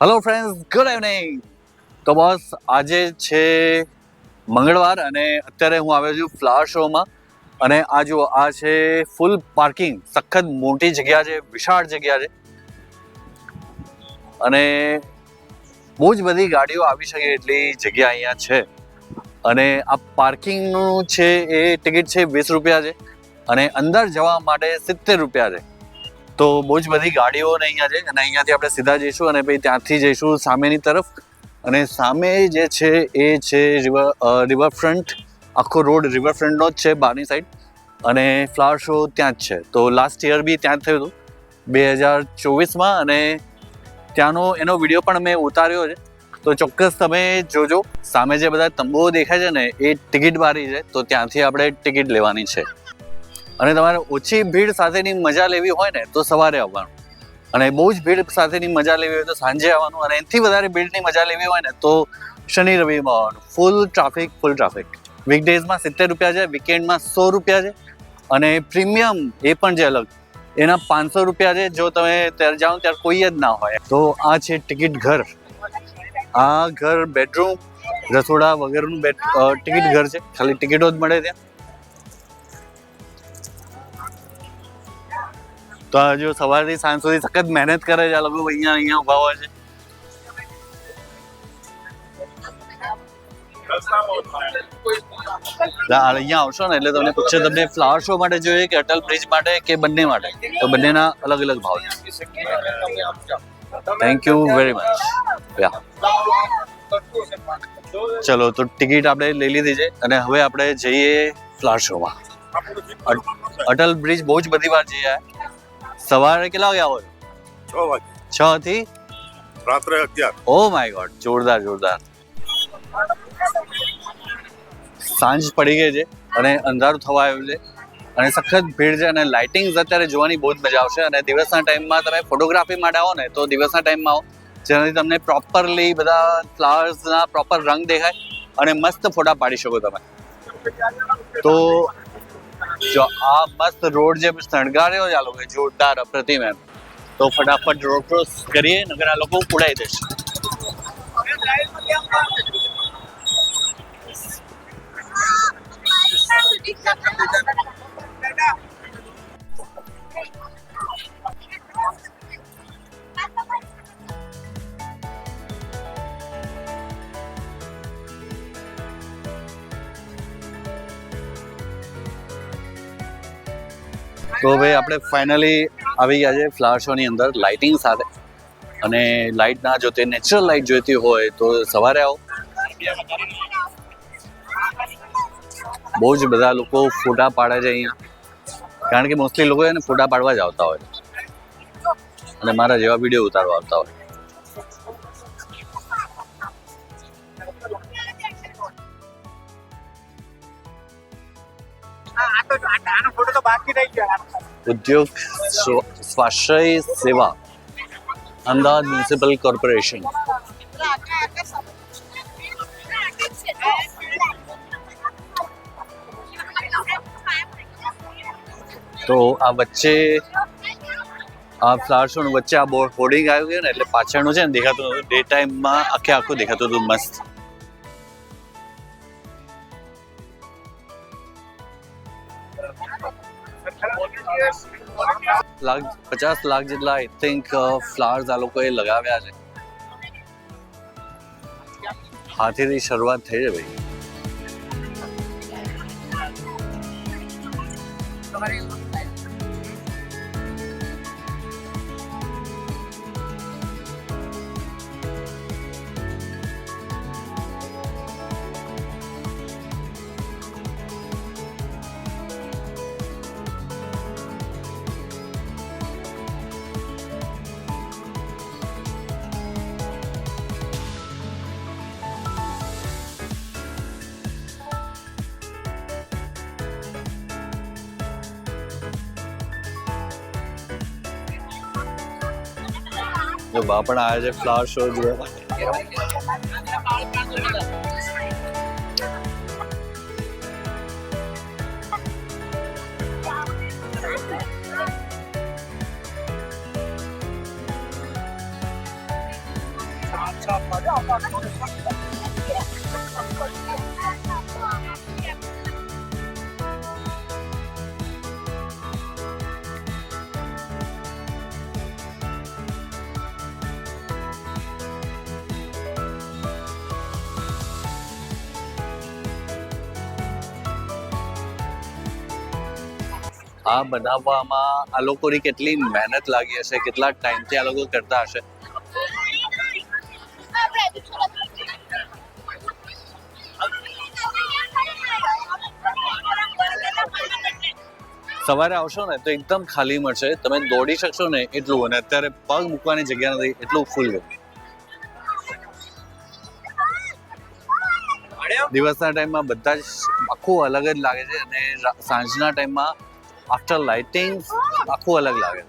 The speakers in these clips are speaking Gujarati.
Hello friends, good evening. તો બસ આજે છે મંગળવાર અને અત્યારે હું આવ્યો છું ફ્લાવર શોમાં. અને આ જુઓ, આ છે ફૂલ પાર્કિંગ, સખત મોટી જગ્યા છે, વિશાળ જગ્યા છે અને બહુ જ બધી ગાડીઓ આવી શકે એટલી જગ્યા અહીંયા છે. અને આ પાર્કિંગનું છે એ ટિકિટ છે 20 રૂપિયા છે અને અંદર જવા માટે 70 રૂપિયા છે. તો બહુ જ બધી ગાડીઓ અહીંયા છે અને અહીંયાથી આપણે સીધા જઈશું અને પછી ત્યાંથી જઈશું સામેની તરફ. અને સામે જે છે એ છે રિવરફ્રન્ટ, આખો રોડ રિવરફ્રન્ટનો જ છે બહારની સાઈડ. અને ફ્લાવર શો ત્યાં જ છે. તો લાસ્ટ યર બી ત્યાં જ થયું હતું 2024માં અને ત્યાંનો એનો વિડીયો પણ મેં ઉતાર્યો છે. તો ચોક્કસ તમે જોજો. સામે જે બધા તંબુઓ દેખાય છે ને એ ટિકિટ બારી છે, તો ત્યાંથી આપણે ટિકિટ લેવાની છે. અને તમારે ઓછી ભીડ સાથેની મજા લેવી હોય ને તો સવારે આવવાનું, અને બહુ જ ભીડ સાથેની મજા લેવી હોય તો સાંજે આવવાનું, અને એનાથી વધારે ભીડની મજા લેવી હોય ને તો શનિ રવિમાં આવવાનું. Full traffic. વીકડેઝમાં 70 રૂપિયા છે, વીકેન્ડમાં 100 રૂપિયા છે અને પ્રીમિયમ એ પણ છે અલગ, એના 500 રૂપિયા છે. જો તમે ત્યારે જાઓ ત્યારે કોઈ જ ના હોય. તો આ છે ટિકિટ ઘર. આ ઘર બેડરૂમ, રસોડા વગેરેનું ટિકિટ ઘર છે. ખાલી ટિકિટો જ મળે ત્યાં. તો આ જો સવારથી સાંજ સુધી સખત મહેનત કરે છે આ લોકો, અહીંયા ઉભા હોય છે. અહીંયા આવશો ને એટલે તમને પૂછશે તમને ફ્લાવર શો માટે જોઈએ કે અટલ બ્રિજ માટે કે બંને માટે, તો બંનેના અલગ અલગ ભાવ છે. Thank you very much. ચલો, તો ટિકિટ આપણે લઈ લીધી છે અને હવે આપણે જઈએ ફ્લાવર શોમાં. અટલ બ્રિજ બહુ જ બધી વાર જઈએ. સવારે કેટલા વાગે આવો? 6 વાગે. 6 થી રાત્રે 11. ઓ માય ગોડ, જોરદાર. સાંજ પડી ગઈ છે અને અંધારું થવા આવ્યું છે અને સખત ભીડ છે અને લાઇટિંગ્સ અત્યારે જોવાની બહુ જ મજા આવશે. અને દિવસના ટાઈમમાં તમે ફોટોગ્રાફી માટે આવો ને તો દિવસના ટાઈમમાં આવો, જેનાથી તમને પ્રોપરલી બધા ફ્લાવર્સના પ્રોપર રંગ દેખાય અને મસ્ત ફોટા પાડી શકો તમે. તો જો આ મસ્ત રોડ જે શણગાર્યો છે આ લોકો જોરદાર, અપ્રતિમ એમ. તો ફટાફટ રોડ ક્રોસ કરીએ, નકર આ લોકો ઉડાઈ દેશે. તો ભાઈ આપણે ફાઇનલી આવી ગયા છે ફ્લાવર શોની અંદર લાઇટિંગ સાથે. અને લાઇટ ના જોતી, નેચરલ લાઇટ જોઈતી હોય તો સવારે આવો. બહુ જ બધા લોકો ફોટા પાડે છે અહીંયા, કારણ કે મોસ્ટલી લોકો એને ફોટા પાડવા જ આવતા હોય અને મારા જેવા વિડીયો ઉતારવા આવતા હોય. ઉદ્યોગ સ્વાશ્રય સેવા, અમદાવાદ મ્યુનિસિપલ કોર્પોરેશન. તો આ વચ્ચે આ ફ્લાવર શો નું વચ્ચે આ હોર્ડિંગ આવ્યું છે ને, એટલે પાછળનું છે ને દેખાતું નતું. ડે ટાઈમમાં આખું દેખાતું હતું મસ્ત. 50 લાખ જેટલા આઈ થિંક ફ્લાવર્સ આ લોકોએ લગાવ્યા છે. હાથેથી શરૂઆત થઈ છે ભાઈ. જો બા પણ આવ્યા છે ફ્લાવર શો જોવા. આ બનાવવામાં આ લોકોની કેટલી મહેનત લાગી હશે, કેટલા ટાઈમથી આ લોકો કરતા હશે. સવારે આવશો ને તો એકદમ ખાલી મળશે, તમે દોડી શકશો ને એટલું, અને અત્યારે પગ મૂકવાની જગ્યા નથી એટલું ફૂલ છે. દિવસના ટાઈમમાં બધા જ આખું અલગ જ લાગે છે, અને સાંજના ટાઈમમાં આફ્ટર લાઇટિંગ આખું અલગ લાગે.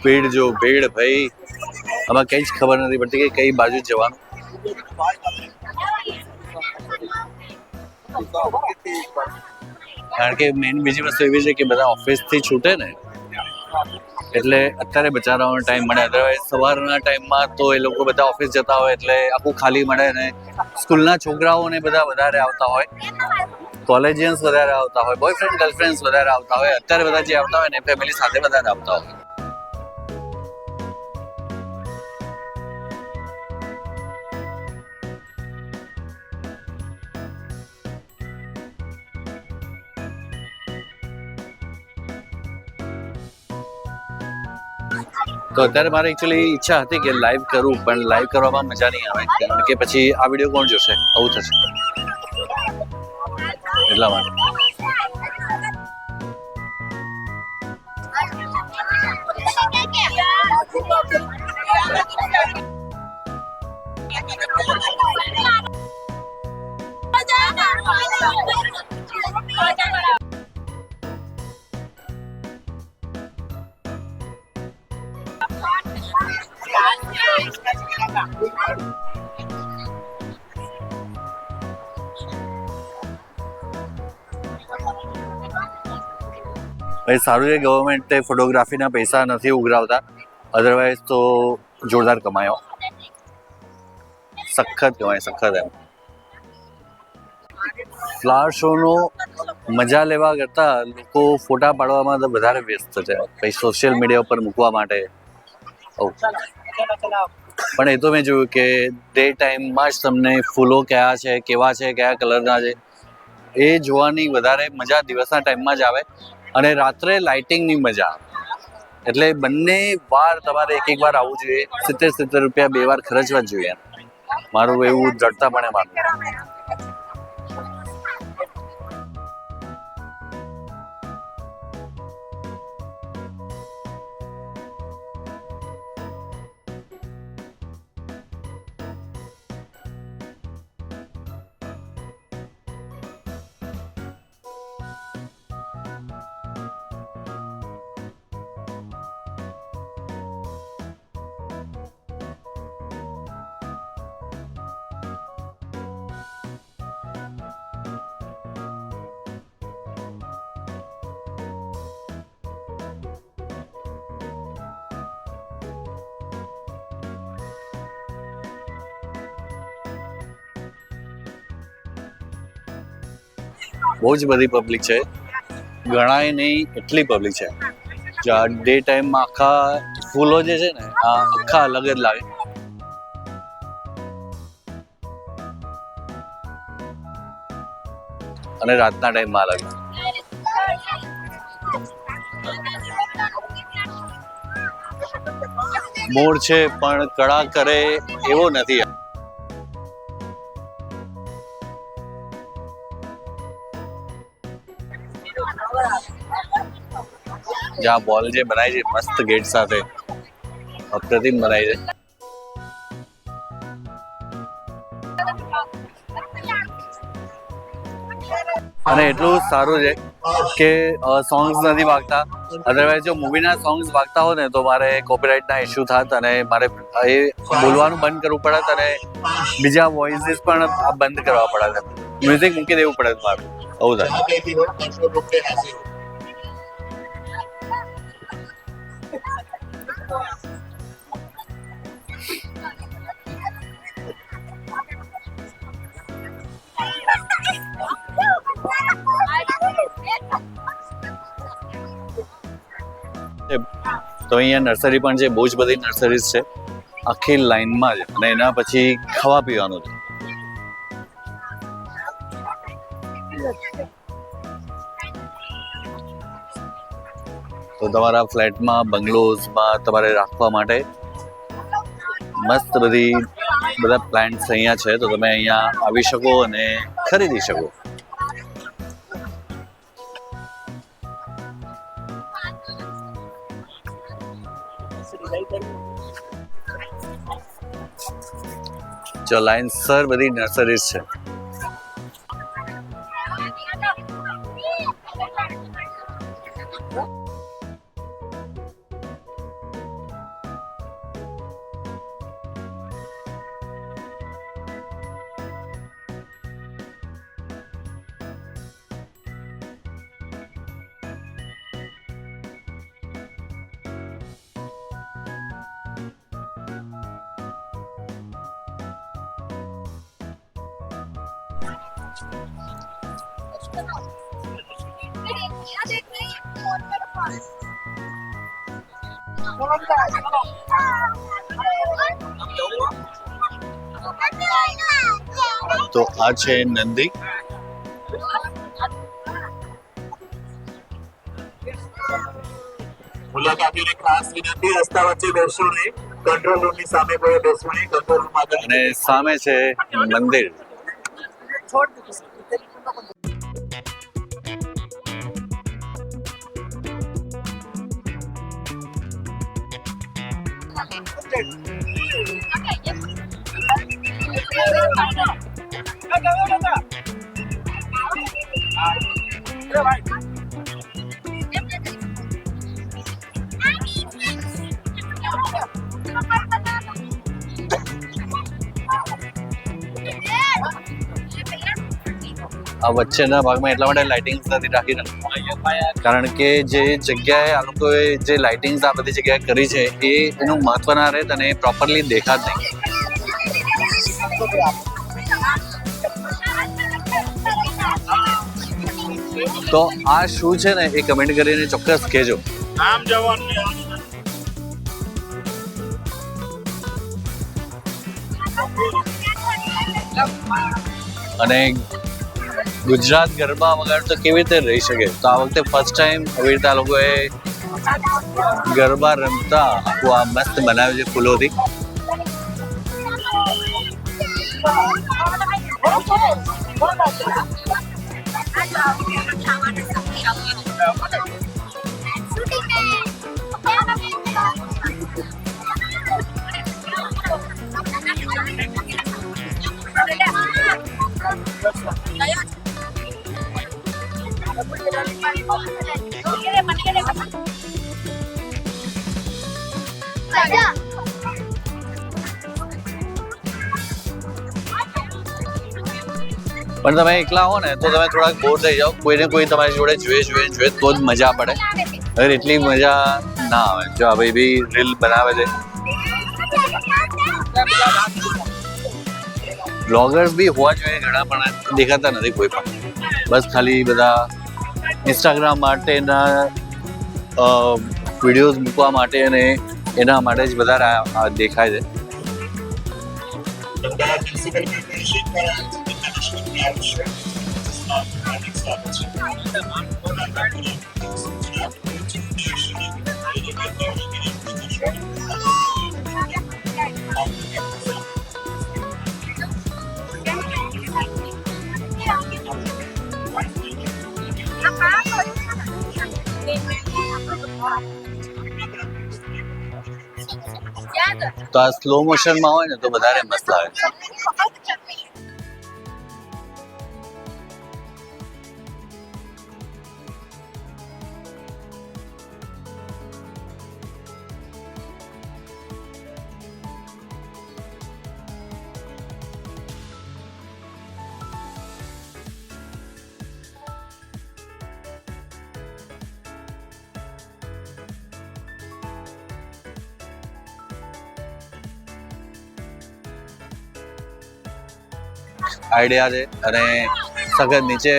ભીડ જો ભીડ ભાઈ, આમાં કઈ જ ખબર નથી પડતી કે કઈ બાજુ જવાનું. કારણ કે મેઇન બીજી વસ્તુ એવી છે કે બધા ઓફિસથી છૂટે ને એટલે અત્યારે બચારાઓનો ટાઈમ મળે. અધરવાઇઝ સવારના ટાઈમમાં તો એ લોકો બધા ઓફિસ જતા હોય એટલે આખું ખાલી મળે, ને સ્કૂલના છોકરાઓને બધા વધારે આવતા હોય, કોલેજિયન્સ વધારે આવતા હોય, બોયફ્રેન્ડ ગર્લફ્રેન્ડ્સ વધારે આવતા હોય. અત્યારે બધા જે આવતા હોય ને ફેમિલી સાથે વધારે આવતા હોય. તો અત્યારે મારે એકચ્યુઅલી ઈચ્છા હતી કે લાઈવ કરું, પણ લાઈવ કરવામાં મજા નહીં આવે, કારણ કે પછી આ વિડીયો કોણ જોશે, આવું થશે એટલા માટે. ભાઈ સારું છે ગવર્મેન્ટે ફોટોગ્રાફીના પૈસા નથી ઉઘરાવતા, અધરવાઇઝ તો જોરદાર કમાયો, સખત કમાય સખત. એમ ફ્લાવર શોનો મજા લેવા કરતા લોકો ફોટા પાડવામાં તો વધારે વ્યસ્ત છે, પછી સોશિયલ મીડિયા ઉપર મૂકવા માટે. પણ એ તો મેં જોયું કે ડે ટાઈમમાં જ તમને ફૂલો કયા છે, કેવા છે, કયા કલરના છે એ જોવાની વધારે મજા દિવસના ટાઈમમાં જ આવે, અને રાત્રે લાઇટિંગની મજા આવે. એટલે બંને વાર તમારે એક વાર આવવું જોઈએ, 70 રૂપિયા 2 વાર ખર્ચવા જ જોઈએ. મારું એવું જડતાપણે માનવું. બહુ જ બધી પબ્લિક છે, ગણાય નહીં એટલી પબ્લિક છે. ડે ટાઈમમાં આખા ફૂલો જે છે ને આ આખા અલગ જ લાગે. અને રાતના ટાઈમમાં અલગ. મોર છે પણ કળા કરે એવો નથી. જ્યાં બોલ જે બનાવી છે મસ્ત ગેટ સાથે અપ્રતિમ બનાવી છે. અને એટલું સારું છે કે સોંગ્સ નથી વાગતા. અધરવાઇઝ જો મૂવીના સોંગ્સ વાગતા હોત ને તો મારે કોપીરાઇટના ઇસ્યુ થાત અને મારે એ બોલવાનું બંધ કરવું પડત અને બીજા વોઇસીસ પણ આ બંધ કરવા પડે. મ્યુઝિક મૂકી દેવું પડે મારું. આવું થાય. તો અહીંયા નર્સરી પણ છે, બહુ જ બધી નર્સરીઝ છે આખી લાઈનમાં જ. અને એના પછી ખાવા પીવાનું છે. તો તમારા ફ્લેટમાં, બંગલોઝમાં તમારે રાખવા માટે મસ્ત બધા પ્લાન્ટ્સ અહીંયા છે. તો તમે અહીંયા આવી શકો અને ખરીદી શકો. જો લાઇનસર બધી નર્સરીઝ છે. તો આ છે નંદી. મુલાકાતીઓને ખાસ વિનંતી, રસ્તા વચ્ચે બેસવું નહીં, કંટ્રોલ રૂમની સામે કોઈ બેસવું નહીં, કંટ્રોલ રૂમ આગળ. અને સામે છે મંદિર. આ વચ્ચેના ભાગમાં એટલા માટે લાઇટિંગ્સ નથી રાખી કારણ કે જે જગ્યાએ આ લોકોએ જે લાઇટિંગ્સ આ બધી જગ્યાએ કરી છે એનું મહત્વ ના રહે અને પ્રોપરલી દેખાત નહીં. તો આ શું છે ને એ કમેન્ટ કરીને ચોક્કસ કહેજો. આમ જવાનું. અને ગુજરાત ગરબા વગર તો કેવી રીતે રહી શકે? તો આ વખતે ફર્સ્ટ ટાઈમ આવી રીતે આ લોકોએ ગરબા રમતા આખું આ મસ્ત બનાવ્યું છે ફૂલોથી. પણ તમે એકલા હો ને તો તમે થોડાક બોર થઈ જાઓ. કોઈને કોઈ તમારી જોડે જોઈએ તો જ મજા પડે. અગર એટલી મજા ના આવે. જો આ ભાઈ બી રીલ બનાવે છે. બ્લોગર્સ બી હોવા જોઈએ ઘણા, પણ દેખાતા નથી કોઈ પણ. બસ ખાલી બધા ઇન્સ્ટાગ્રામ માટેના વિડીયોઝ મૂકવા માટે અને એના માટે જ બધા દેખાય છે. તો આ સ્લો મોશનમાં હોય ને તો વધારે મસ્ત લાગે. આઈડિયા છે. અને સખત નીચે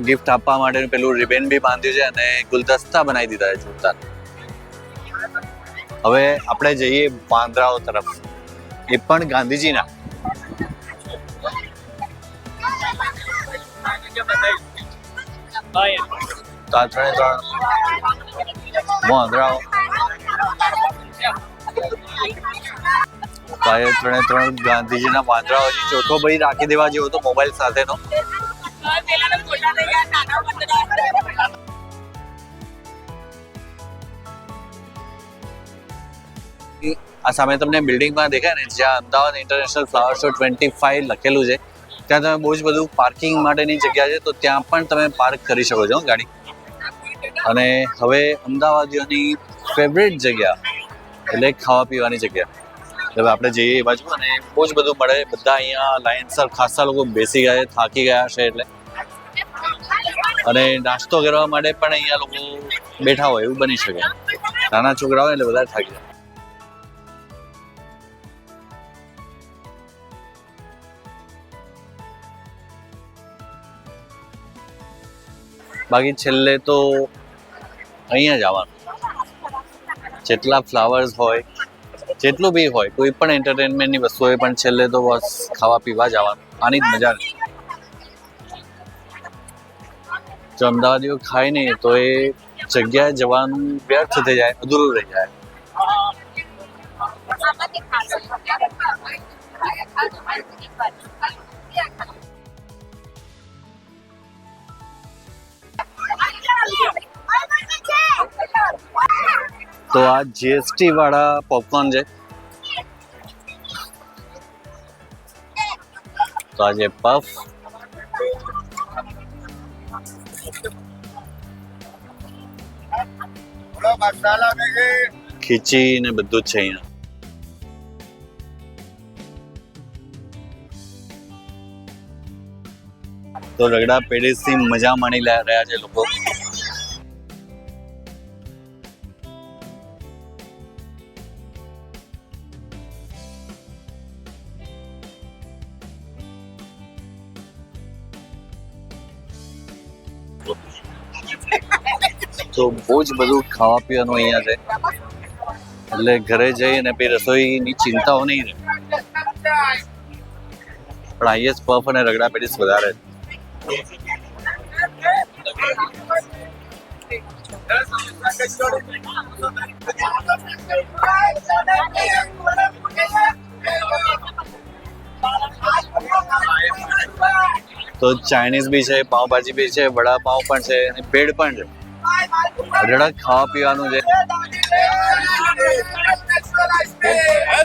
ગિફ્ટ આપવા માટેનું પેલું રિબન બી બાંધ્યું છે અને ગુલદસ્તા બનાવી દીધા છે જોરદાર. હવે આપણે જઈએ વાંદરાઓ તરફ, એ પણ ગાંધીજીના. તો આ ત્રણે ત્રણ વાંદરાઓ, તો આ ત્રણે ત્રણ ગાંધીજીના વાંદરાઓ. હજી ચોથો ભાઈ રાખી દેવા જેવો હતો મોબાઈલ સાથેનો. આ સામે તમને બિલ્ડિંગમાં દેખાય ને, જ્યાં અમદાવાદ ઇન્ટરનેશનલ ફ્લાવર શો 25 લખેલું છે, ત્યાં તમે બહુ જ બધું પાર્કિંગ માટેની જગ્યા છે, તો ત્યાં પણ તમે પાર્ક કરી શકો છો ગાડી. અને હવે અમદાવાદીઓની ફેવરેટ જગ્યા એટલે ખાવા પીવાની જગ્યા. હવે આપણે જઈએ એ બાજુ અને બહુ જ બધું મળે. બધા અહીંયા લાઇનસર ખાસા લોકો બેસી ગયા, થાકી ગયા છે એટલે. અને નાસ્તો કરવા માટે પણ અહીંયા લોકો બેઠા હોય એવું બની શકે. નાના છોકરા હોય એટલે બધા થાકી જાય. બાકી છેલ્લે તો અહીંયા જ આવવાનું. જેટલા ફ્લાવર્સ હોય, જેટલું બી હોય, કોઈ પણ એન્ટરટેનમેન્ટની વસ્તુ હોય, પણ છેલ્લે તો બસ ખાવા પીવા જ આવવાનું. આની જ મજા છે. જો અમદાવાદીઓ ખાય નહીં તો એ જગ્યાએ જવાનું વ્યર્થ થઈ જાય, અધૂરું રહી જાય. તો આ જીએસટી વાળા પોપકોર્ન છે. તો આજે પફ, ખીચી ને બધું જ છે અહીંયા. તો રગડા પેટીસ થી મજા માણી રહ્યા છે લોકો. તો બહુ જ બધું ખાવા પીવાનું અહીંયા છે, એટલે ઘરે જઈ અને પછી રસોઈની ચિંતાઓ નહીં રહે. પણ આઈએસ પફ અને રગડા પેટીસ વધારે છે. તો ચાઇનીઝ બી છે, પાવભાજી બી છે, વડાપાવ પણ છે અને ભેળ પણ છે. રડક ખાવા પીવાનું છે.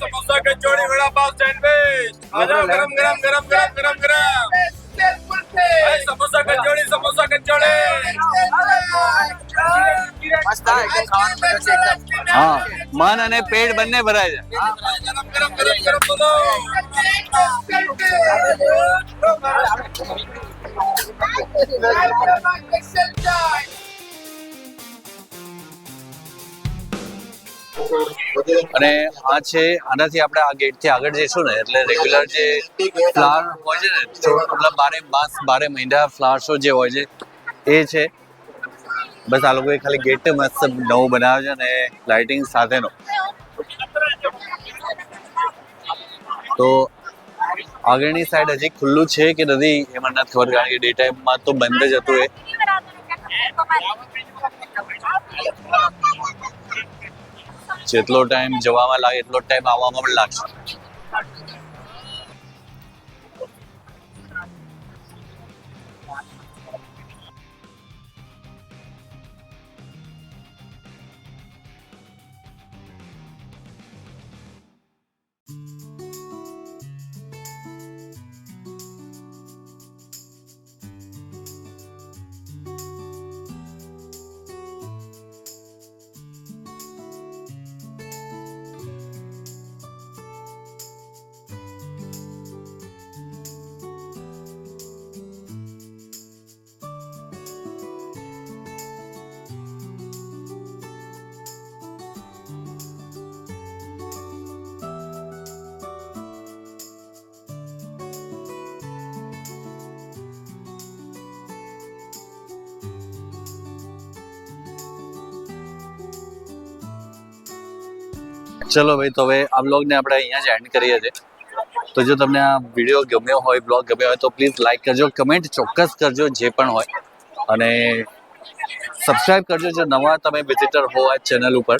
समोसा कचौड़ी वड़ा पाव सैंडविच आ जाओ गरम गरम गरम गरम गरम गरम समोसा कचौड़ी હા, મન અને પેટ બંને ભરાય છે. गरम गरम गरम गरम बोलो અને આ છે, આનાથી આપણે આ ગેટથી આગળ જઈશું ને એટલે રેગ્યુલર જે ફ્લાવર હોય છે ને, મતલબ બારે મહિના ફ્લાવર શો જે હોય છે એ છે. બસ આ લોકોએ ખાલી ગેટ મસ્ત નવું બનાવ્યો છે અને લાઇટિંગ સાથેનો. તો આગળની સાઈડ હજી ખુલ્લું છે કે નથી એ મને નથી ખબર, કારણ કે ડે ટાઈમમાં તો બંધ જ હતું એ. જેટલો ટાઈમ જવામાં લાગે એટલો ટાઈમ આવવામાં પણ લાગશે. ચલો ભાઈ, તો હવે આ બ્લોગને આપણે અહીંયા જ એન્ડ કરીએ છીએ. તો જો તમને આ વિડીયો ગમ્યો હોય, બ્લોગ ગમ્યો હોય, તો પ્લીઝ લાઈક કરજો, કમેન્ટ ચોક્કસ કરજો જે પણ હોય, અને સબસ્ક્રાઈબ કરજો જો નવા તમે વિઝિટર હો આ ચેનલ ઉપર.